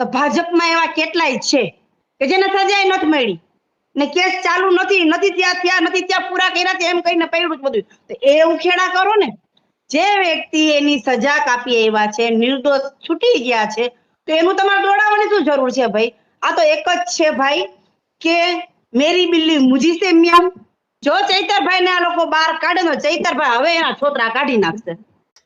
તો ભાજપમાં એવા કેટલાય છે કે જેને સજાય નથી મળી ને કેસ ચાલુ નથી ત્યાં પૂરા કર્યા છે એમ કહીને પડ્યું જ બધું. તો એ ઉખેડા કરો ને. જે વ્યક્તિ એની સજા કાપી આવ્યા છે, નિર્દોષ છૂટી ગયા છે, તો એનું તમારે દોડાવવાની શું જરૂર છે ભાઈ? આ તો એક જ છે ભાઈ કે મેરી બિલ્લી મુજી સે મ્યાઉ. જો ચૈતરભાઈ ને આ લોકો બહાર કાઢે તો ચૈતરભાઈ હવે એના છોતરા કાઢી નાખશે.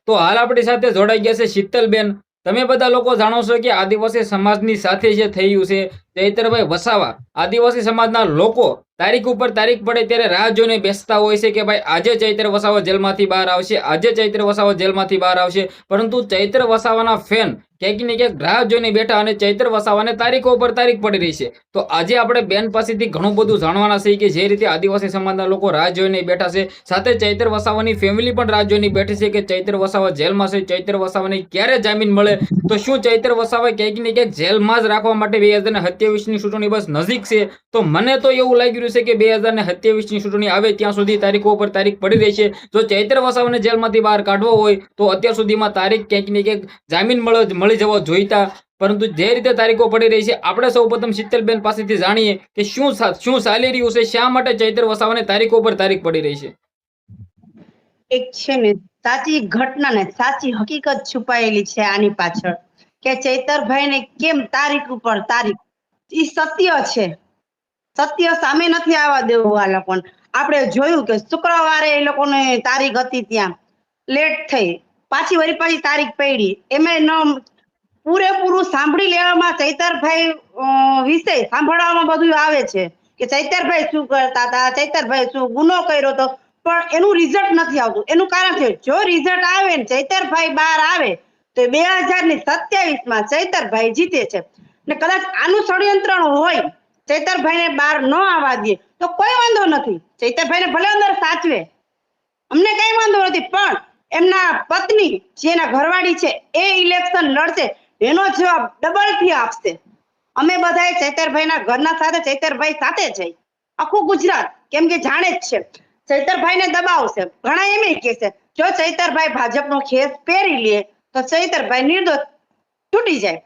તો હાલ આપણી સાથે જોડાઈ ગયા છે શીતલબેન. તમે બધા લોકો જાણો છો કે આદિવાસી સમાજની સાથે જે થયું છે, ચૈતરભાઈ વસાવા આદિવાસી સમાજના લોકો તારીખ ઉપર તારીખ પડે ત્યારે રાહ જોઈને બેસતા હોય છે કે ભાઈ આજે ચૈત્ર વસાવા જેલમાંથી બહાર આવશે, આજે ચૈત્ર વસાવા જેલમાંથી બહાર આવશે. પરંતુ ચૈત્ર વસાવાના ફેન ક્યાંક ને ક્યાંક રાહ જોઈને બેઠા અને ચૈત્ર વસાવાને તારીખો ઉપર તારીખ પડી રહી છે. તો આજે આપણે બેન પાસેથી ઘણું બધું જાણવાના છે કે જે રીતે આદિવાસી સમાજના લોકો રાહ જોઈને બેઠા છે, સાથે ચૈત્ર વસાવાની ફેમિલી પણ રાહ જોઈને બેઠી છે કે ચૈત્ર વસાવા જેલમાં છે, ચૈત્ર વસાવાને ક્યારે જામીન મળે. તો શું ચૈત્ર વસાવા ક્યાંક ને ક્યાંક જેલમાં જ રાખવા માટે 2027ની ચૂંટણી બસ નજીક છે? તો મને તો એવું લાગી રહ્યું છે કે 2027ની ચૂંટણી આવે ત્યાં સુધી તારીખો ઉપર તારીખ પડી રહી છે. જો ચૈત્ર વસાવાને જેલમાંથી બહાર કાઢવો હોય તો અત્યાર સુધીમાં તારીખ ક્યાંક ને ક્યાંક જામીન મળી જવો જોઈતા. પરંતુ જે રીતે તારીખો પડી રહી છે, આપણે સૌ પ્રથમ શીતલબેન પાસેથી જાણીએ કે શું ચાલી રહ્યું છે, શા માટે ચૈત્ર વસાવાને તારીખો પર તારીખ પડી રહી છે. એક છે ને સાચી ઘટના ને સાચી હકીકત છુપાયેલી છે આની પાછળ કે ચૈતરભાઈ ને કેમ તારીખ ઉપર તારીખ. ઈ સત્ય છે, સત્ય સામે નથી આવવા દેવું. આ લોકોને આપણે જોયું કે શુક્રવારે એ લોકોને તારીખ હતી ત્યાં લેટ થઈ, પાછી તારીખ પડી. એમાં પૂરેપૂરું સાંભળી લેવામાં ચૈતરભાઈ વિશે સાંભળવામાં બધું આવે છે કે ચૈતરભાઈ શું કરતા હતા, ચૈતરભાઈ શું ગુનો કર્યો હતો, પણ એનું રિઝલ્ટ નથી આવતું. એનું કારણ છે જો રિઝલ્ટ આવે ને ચૈતરભાઈ બહાર આવે તો 2027માં ચૈતરભાઈ જીતે છે. ને કદાચ આનું ષડયંત્ર હોય, ચૈતરભાઈને બહાર ન આવવા દે તો કોઈ વાંધો નથી. ચૈતરભાઈને ભલે અંદર સાચવે, અમને કઈ વાંધો નથી, પણ એમના પત્ની જેના ઘરવાળી છે એ ઇલેક્શન લડશે, એનો જવાબ ડબલ થી આપશે. અમે બધા ચૈતરભાઈના ઘરના સાથે ચૈતરભાઈ સાથે છે, આખું ગુજરાત, કેમ કે જાણે જ છે ચૈતરભાઈને દબાવશે. ઘણા એમ કે છે જો ચૈતરભાઈ ભાજપનો ખેસ પહેરી લે તો ચૈતરભાઈ નિર્દોષ છૂટી જાય,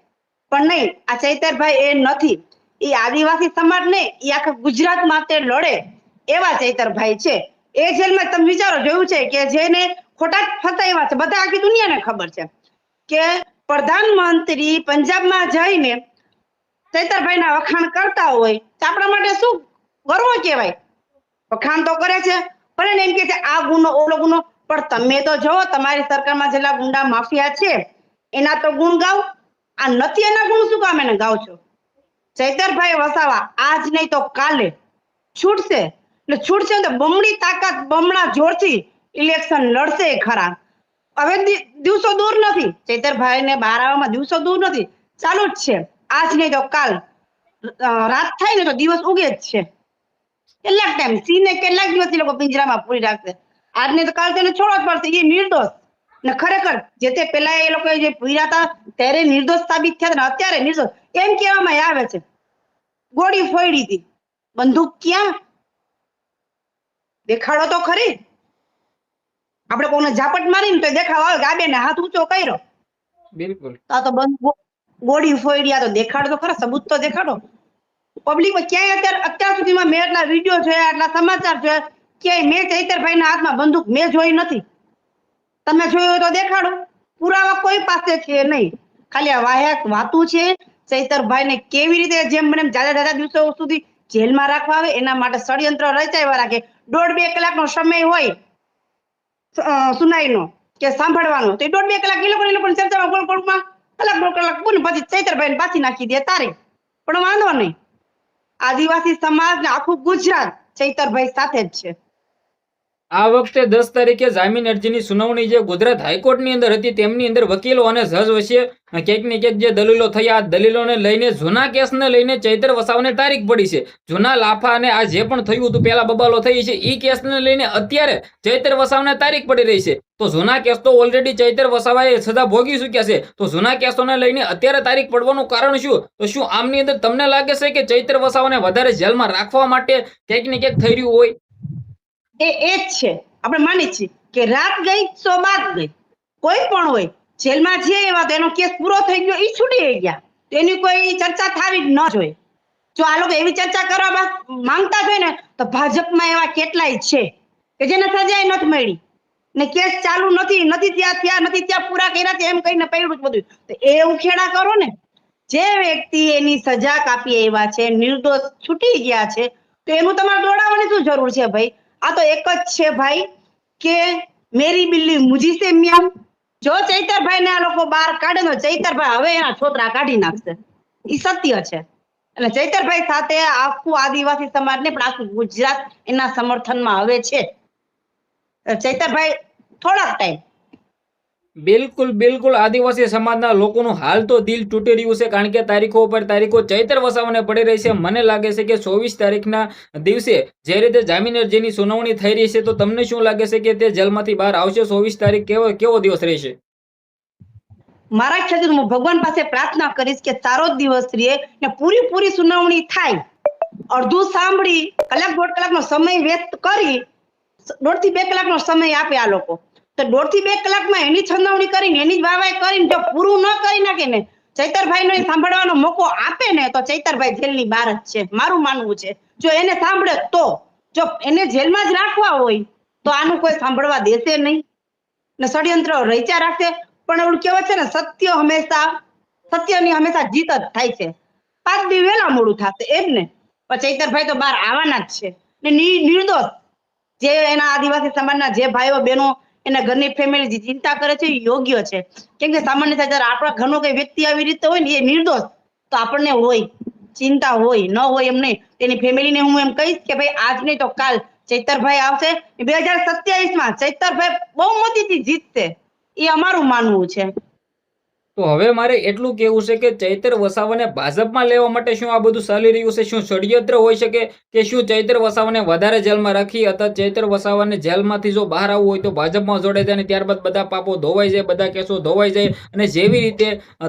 પણ નહીં, આ ચૈતરભાઈ એ નથી. એ આદિવાસી સમાજ ને એ આખા ગુજરાત માટે લડે એવા ચૈતરભાઈ છે. એ જેલમાં તમે વિચારો, જોયું છે કે જેને ખોટા ફસાવ્યા છે, બધા આખી દુનિયાને ખબર છે કે પ્રધાનમંત્રી પંજાબમાં જઈને ચૈતરભાઈના વખાણ કરતા હોય તો આપણા માટે શું ગર્વ કહેવાય. વખાણ તો કરે છે, પણ એમ કે છે આ ગુનો ઓલો ગુનો, પણ તમે તો જો તમારી સરકારમાં જેટલા ગુંડા માફિયા છે એના તો ગુણ ગાવ, આ નથી એના ગુણ શું કામ એને ગાવ છો? ચૈતરભાઈ વસાવા આજ નહીં તો કાલે છૂટશે, એટલે છૂટશે તો બમણી તાકાત બમણા જોરથી ઇલેક્શન લડશે ખરા. હવે દિવસો દૂર નથી, ચૈતરભાઈને બહાર આવવામાં દિવસો દૂર નથી, ચાલુ જ છે. આજ નહીં તો કાલ રાત થાય ને તો દિવસ ઉગે જ છે. કેટલાક ટાઈમ સિંહને કેટલાક દિવસ એ લોકો પિંજરામાં પૂરી રાખશે, આજ નહીં તો કાલ તેને છોડવો જ પડશે. એ નિર્દોષ ને ખરેખર જે તે પેલા એ લોકો જે પૂર્યા હતા ત્યારે નિર્દોષ સાબિત થયા હતા, અત્યારે નિર્દોષ એમ કહેવામાં આવે છે. ગોળી ફોડી હતી, બંદૂક ક્યાં? દેખાડો તો ખરી. આપણે કોને ઝાપટ મારીને તો દેખાવ આવે કે આ બેને હાથ ઊંચો કર્યો, બિલકુલ. આ તો ગોળી ફોડી, આ તો દેખાડો તો ખરા, સબૂત તો દેખાડો. પબ્લિકમાં ક્યાંય અત્યાર સુધીમાં મેં એટલા વિડીયો જોયા, એટલા સમાચાર જોયા, ક્યાંય મેં ચૈતરભાઈના હાથમાં બંદૂક મેં જોઈ નથી. તમે જોયું હોય તો દેખાડો. પુરાવા કોઈ પાસે છે નહીં, ખાલી આ વાહિયાત વાતું છે. ચૈતરભાઈને કેવી રીતે જેમ બને જાજા દિવસો સુધી જેલમાં રાખવા આવે એના માટે ષડયંત્ર રચાવ્યા રાખે. 1.5-2 કલાકનો સમય હોય સુનાઈનો કે સાંભળવાનો, તો 1.5-2 કલાક એ લોકો ચર્ચામાં ગોળમાં કલાક 1.5 કલાક પૂરું, પછી ચૈતરભાઈને પાછી નાખી દે તારે. પણ વાંધો નહીં, આદિવાસી સમાજ ને આખું ગુજરાત ચૈતરભાઈ સાથે જ છે. આ વખતે 10 તારીખે જામીન અરજીની સુનાવણી જે ગુજરાત હાઈકોર્ટની અંદર હતી, તેમની અંદર વકીલો અને જજ વચ્ચે ક્યાંક ને ક્યાંક જે દલીલો થયા, દલીલોને લઈને જૂના કેસને લઈને ચૈત્ર વસાવાને તારીખ પડી છે. જૂના લાફા અને આ જે પણ થયું હતું, પેલા બબાલો થઈ છે, એ કેસને લઈને અત્યારે ચૈત્ર વસાવાને તારીખ પડી રહી છે. તો જૂના કેસ તો ઓલરેડી ચૈત્ર વસાવાએ સજા ભોગી ચૂક્યા છે, તો જૂના કેસોને લઈને અત્યારે તારીખ પડવાનું કારણ શું? તો શું આમની અંદર તમને લાગે છે કે ચૈત્ર વસાવાને વધારે જેલમાં રાખવા માટે ક્યાંક ને ક્યાંક થઈ રહ્યું હોય? એ જ છે, આપણે માની છીએ કે રાત ગઈ સો બાત ગઈ. કોઈ પણ હોય જેલમાં જે એવા તો એનો કેસ પૂરો થઈ ગયો, એ છૂટી ગયા. તો એની કોઈ ચર્ચા થવી જ ન જોઈએ. જો આ લોકો એવી ચર્ચા કરવા માંગતા હોય ને તો ભાજપમાં એવા કેટલાય છે કે જેને સજાય નથી મળી ને કેસ ચાલુ નથી ત્યાં પૂરા કર્યા છે એમ કહીને પડ્યું જ બધું. તો એ ઉખેડા કરો ને. જે વ્યક્તિ એની સજા કાપી આવ્યા છે, નિર્દોષ છૂટી ગયા છે, તો એનું તમારે દોડાવવાની શું જરૂર છે ભાઈ? આ તો એક જ છે ભાઈ કે મેરી બિલ્લી મુજી સે મ્યાઉ. જો ચૈતરભાઈ ને આ લોકો બહાર કાઢે તો ચૈતરભાઈ હવે એના છોતરા કાઢી નાખશે. ઈ સત્ય છે. એટલે ચૈતરભાઈ સાથે આખું આદિવાસી સમાજ ને પણ આખું ગુજરાત એના સમર્થનમાં હવે છે. ચૈતરભાઈ થોડાક ટાઈમ બિલકુલ બિલકુલ આદિવાસી સમાજના લોકોનું હાલ તો દિલ તૂટી રહ્યું છે, કારણ કે તારીખો ઉપર તારીખો ચૈતર વસાવાને પડી રહી છે. મને લાગે છે કે 24 તારીખના દિવસે જે રીતે જામીન અરજીની સુનાવણી થઈ રહી છે, તો તમને શું લાગે છે કે તે જેલમાંથી બહાર આવશે? 24 તારીખ કેવો દિવસ રહેશે? મારા ખ્યાલથી હું ભગવાન પાસે પ્રાર્થના કરીશ કે સારો જ દિવસ રહે ને પૂરી સુનાવણી થાય. અડધું સાંભળી કલાક દોઢ કલાકનો સમય વ્યસ્ત કરી 1.5 થી 2 કલાકનો સમય આપે આ લોકો, તો 1.5 થી 2 કલાકમાં એની છંદવણી કરીને એની જ વાવાઈ કરીને જો પૂરું ન કરી નાખે ને, ચૈતરભાઈનો સાંભળવાનો મોકો આપે ને, તો ચૈતરભાઈ જેલની બહાર જ છે, મારું માનવું છે. જો એને સાંભળે તો, જો એને જેલમાં જ રાખવા હોય તો આનું કોઈ સાંભળવા દેશે નહીં ને ષડયંત્ર રચ્યા રાખશે. પણ એવું કહેવાય છે ને, સત્યની હંમેશા જીત જ થાય છે. 5 દી વહેલા મોડું થશે એમ ને, પણ ચૈતરભાઈ તો બહાર આવવાના જ છે ને નિર્દોષ. જે એના આદિવાસી સમાજના જે ભાઈઓ બહેનો એના ઘરની ફેમિલી ચિંતા કરે છે એ યોગ્ય છે. કેમ કે સામાન્ય જયારે આપણા ઘરનો કોઈ વ્યક્તિ આવી રીતે હોય ને, એ નિર્દોષ, તો આપણને હોય ચિંતા હોય, ન હોય એમ નહીં. તેની ફેમિલીને હું એમ કહીશ કે ભાઈ આજ નહીં તો કાલ ચૈતરભાઈ આવશે. 2027માં ચૈતરભાઈ બહુમતીથી જીતશે, એ અમારું માનવું છે. તો હવે મારે એટલું કહેવું છે કે ચૈતર વસાવાને ભાજપમાં લેવા માટે શું આ બધું ચાલી રહ્યું છે? શું ષડયંત્ર હોઈ શકે કે શું ચૈતર વસાવાને વધારે જેલમાં રાખી અથવા ચૈતર વસાવાને જેલમાંથી જો બહાર આવવું હોય તો ભાજપમાં જોડાઈ જાય અને ત્યારબાદ બધા પાપો ધોવાઈ જાય, બધા કેસો ધોવાઈ જાય, અને જેવી રીતે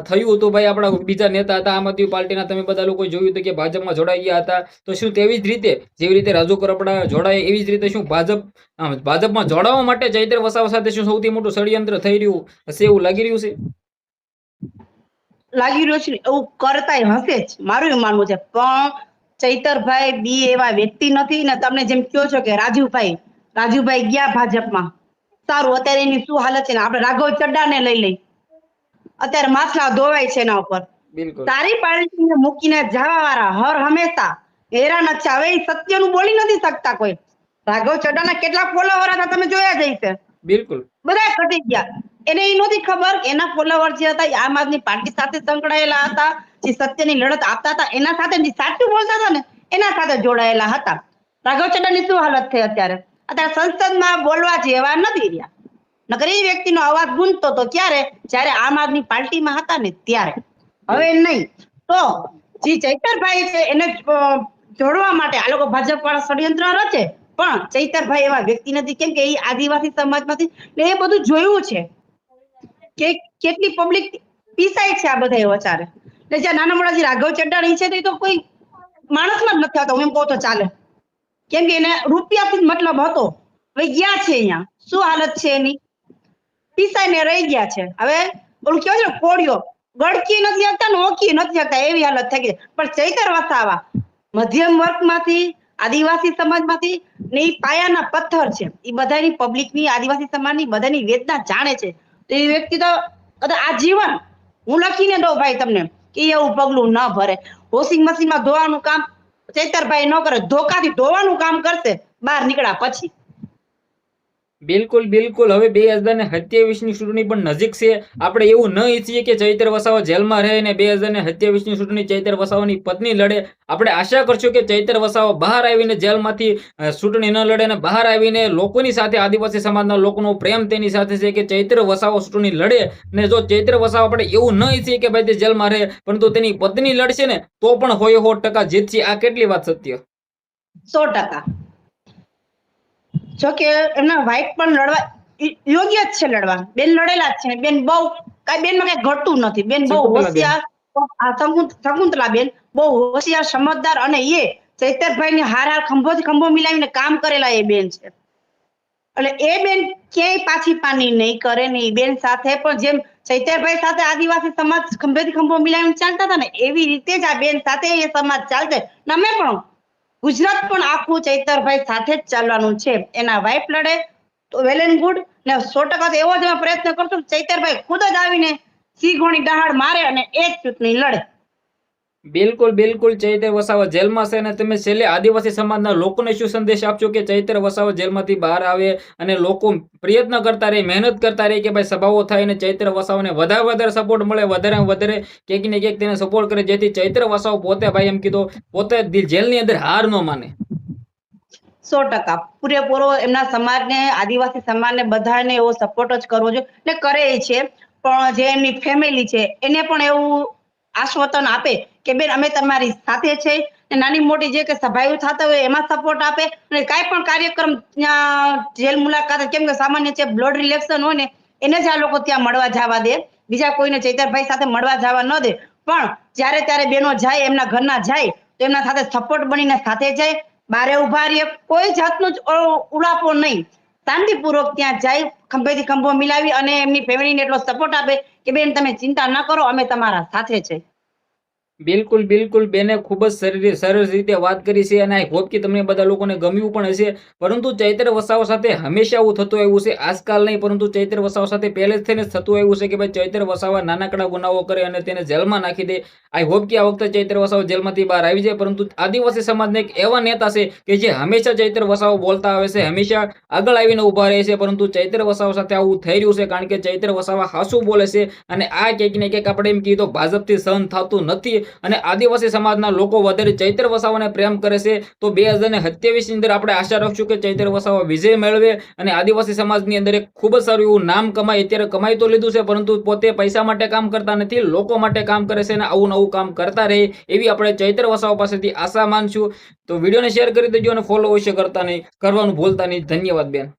થયું હતું ભાઈ આપણા બીજા નેતા હતા આમ આદમી પાર્ટીના, તમે બધા લોકો જોયું હતું કે ભાજપમાં જોડાઈ ગયા હતા, તો શું તેવી જ રીતે જેવી રીતે રાજુ કરપડા જોડાય એવી જ રીતે શું ભાજપમાં જોડાવા માટે ચૈતર વસાવા સાથે શું સૌથી મોટું ષડયંત્ર થઈ રહ્યું હશે એવું લાગી રહ્યું છે? લાગી રહ્યું છે એવું કરતાય હશે જ, મારું એવું માનવું છે. પણ ચૈતરભાઈ બી એવા વ્યક્તિ નથી ને. તમને જેમ કહો છો કે રાજુભાઈ ગયા ભાજપમાં, સારું, અત્યારે એની શું હાલત છે ને. આપણે રાઘવ ચડ્ડાને લઈ અત્યારે માથલા ધોવાય છે એના ઉપર. તારી પાર્ટીને મૂકીને જવા વાળા હર હંમેશા હેરાન જ છે. હવે એ સત્યનું બોલી નથી શકતા કોઈ. રાઘવ ચડ્ડાના કેટલા ફોલોવર હતા તમે જોયા જ હશે. બિલકુલ બધા ઘટી ગયા. એને એ નહોતી ખબર એના ફોલોવર જે હતા આમ આદમી પાર્ટી સાથે સંકળાયેલા હતા, જે સત્યની લડત આપતા હતા એના સાથે, જે સાચું બોલતા હતા ને એના સાથે જોડાયેલા હતા. રાઘવ ચડ્ડાની શું હાલત થઈ અત્યારે સંસદમાં બોલવા જેવા નથી રહ્યા. નકર એ વ્યક્તિનો અવાજ ગુંજતો તો ક્યારે? જ્યારે આમ આદમી પાર્ટીમાં હતા ને ત્યારે. હવે નહીં. તો જે ચૈતરભાઈ છે એને જોડવા માટે આ લોકો ભાજપ વાળા ષડયંત્ર રચે, પણ ચૈતરભાઈ એવા વ્યક્તિ નથી. કેમ કે એ આદિવાસી સમાજમાંથી એ બધું જોયું છે કે કેટલી પબ્લિક પીસાય છે આ બધા વચારે. એટલે જ્યાં નાના મોટા જે રાઘવ ચડ્ડા છે તો કોઈ માણસમાં જ નથી આવતા, હું એમ કહું તો ચાલે. કેમ કે એને રૂપિયાથી જ મતલબ હતો. હવે ગયા છે અહીંયા, શું હાલત છે એની? પીસાઈને રહી ગયા છે. હવે ઓલું કેવું છે કોળિયો ગળકી નથી શકતા ને ઓકી નથી શકતા, એવી હાલત થઈ ગઈ. પણ ચૈતર વસાવા મધ્યમ વર્ગમાંથી, આદિવાસી સમાજમાંથી ને એ પાયાના પથ્થર છે. એ બધાની પબ્લિકની, આદિવાસી સમાજની બધાની વેદના જાણે છે. તો એ વ્યક્તિ તો આજીવન હું લખીને દઉં ભાઈ તમને કે એવું પગલું ન ભરે. વોશિંગ મશીનમાં ધોવાનું કામ ચૈતરભાઈ ન કરે, ધોકાથી ધોવાનું કામ કરશે બહાર નીકળ્યા પછી. બિલકુલ બિલકુલ. હવે 2027ની ચૂંટણી પણ નજીક છે. આપણે એવું ન ઈચ્છીએ કે ચૈતર વસાવા જેલમાં રહે ને 2027ની ચૂંટણી ચૈતર વસાવાની પત્ની લડે. આપણે આશા કરશું કે ચૈતર વસાવા બહાર આવીને જેલમાંથી ચૂંટણી ન લડે ને બહાર આવીને લોકોની સાથે, આદિવાસી સમાજના લોકોનો પ્રેમ તેની સાથે છે કે ચૈતર વસાવા ચૂંટણી લડે. ને જો ચૈતર વસાવા આપણે એવું ન ઈચ્છીએ કે ભાઈ તે જેલમાં રહે, પરંતુ તેની પત્ની લડશે ને તો પણ 100% જીતશે. આ કેટલી વાત સત્ય? 100%. જો કે એમના વાઇફ પણ લડવા યોગ્ય જ છે, લડવા. બેન લડેલા જ છે. બેન બહુ કઈ બેનમાં કઈ ઘટતું નથી. બેન બહુ હોશિયાર, શકુંતલા બેન બહુ હોશિયાર, સમજદાર, અને એ ચૈતરભાઈ ને હાર ખંભોથી ખંભો મિલાવીને કામ કરેલા એ બેન છે. એટલે એ બેન ક્યાંય પાછી પાની નહીં કરે ને. એ બેન સાથે પણ જેમ ચૈતરભાઈ સાથે આદિવાસી સમાજ ખંભેથી ખંભો મિલાવીને ચાલતા હતા ને, એવી રીતે જ આ બેન સાથે એ સમાજ ચાલશે. ને અમે પણ ગુજરાત પણ આખું ચૈતરભાઈ સાથે જ ચાલવાનું છે. એના વાઇફ લડે તો વેલ એન્ડ ગુડ, ને 100% તો એવો જ અમે પ્રયત્ન કરશું કે ચૈતરભાઈ ખુદ જ આવીને સિંહોની દહાડ મારે અને એ જ ચૂંટણી લડે. બિલકુલ બિલકુલ. ચૈતર વસાવા જેલમાં છે અને તમે છેલ્લે આદિવાસી સમાજના લોકોને શું સંદેશ આપશો કે ચૈતર વસાવા જેલમાંથી બહાર આવે અને લોકો પ્રયત્ન કરતા રહે, મહેનત કરતા રહે કે ભાઈ સભાઓ થાય અને ચૈતર વસાવાને વધારે સપોર્ટ મળે, વધારે ક્યાંક ને ક્યાંક તેને સપોર્ટ કરે, જેથી ચૈતર વસાવા પોતે ભાઈ એમ કીધું પોતે જેલની અંદર હાર ન માને. 100% પૂરેપૂરો એમના સમાજને, આદિવાસી સમાજને બધાને એવો સપોર્ટ જ કરવો જોઈએ ને કરે છે. પણ જે એમની ફેમિલી છે એને પણ એવું આશ્વાસન આપે કે બેન અમે તમારી સાથે છે, ને નાની મોટી જે કે સભાઓ થતા હોય એમાં સપોર્ટ આપે, અને કાંઈ પણ કાર્યક્રમ ત્યાં જેલ મુલાકાત, કેમ કે સામાન્ય છે બ્લડ રિલેક્શન હોય ને એને જ આ લોકો ત્યાં મળવા જવા દે, બીજા કોઈને ચૈતરભાઈ સાથે મળવા જવા ન દે. પણ જ્યારે ત્યારે બેનો જાય, એમના ઘરના જાય તો એમના સાથે સપોર્ટ બનીને સાથે જાય, બારે ઉભા રહીએ, કોઈ જાતનો જ ઉડાપો નહીં, શાંતિપૂર્વક ત્યાં જાય, ખંભેથી ખંભો મિલાવી અને એમની ફેમિલીને એટલો સપોર્ટ આપે કે બેન તમે ચિંતા ન કરો, અમે તમારા સાથે છે. બિલકુલ બિલકુલ. બેને ખૂબ જ સરસ રીતે વાત કરી છે અને આઈ હોપ કે તમને બધા લોકોને ગમ્યું પણ હશે. પરંતુ ચૈતર વસાવા સાથે હંમેશા આવું થતું આવ્યું છે, આજકાલ નહીં, પરંતુ ચૈતર વસાવા સાથે પહેલેથી જ થતું આવ્યું છે કે ભાઈ ચૈતર વસાવા નાનકડા ગુનાઓ કરે અને તેને જેલમાં નાખી દે. આઈ હોપ કે આ વખતે ચૈતર વસાવા જેલમાંથી બહાર આવી જાય. પરંતુ આદિવાસી સમાજના એક એવા નેતા છે કે જે હંમેશા ચૈતર વસાવા બોલતા આવે છે, હંમેશા આગળ આવીને ઉભા રહે છે, પરંતુ ચૈતર વસાવા સાથે આવું થઈ રહ્યું છે કારણ કે ચૈતર વસાવા હાસું બોલે છે અને આ ક્યાંક ને ક્યાંક આપણે એમ કહીએ તો ભાજપથી સહન થતું નથી. અને આદિવાસી સમાજના લોકો વધારે ચૈતર વસાવાને પ્રેમ કરે છે. તો 2027 ની અંદર આપણે આશા રાખશું કે ચૈતર વસાવા વિજય મેળવે અને આદિવાસી સમાજની અંદર એક ખૂબ જ સારું એવું નામ કમાય. અત્યારે કમાઈ તો લીધું છે, પરંતુ પોતે પૈસા માટે કામ કરતા નથી, લોકો માટે કામ કરે છે અને આવું નવું કામ કરતા રહે એવી આપણે ચૈતર વસાવા પાસેથી આશા માનશું. તો વિડીયોને શેર કરી દેજો અને ફોલો અવશ્ય કરવાનું ભૂલતા નહીં. ધન્યવાદ બેન.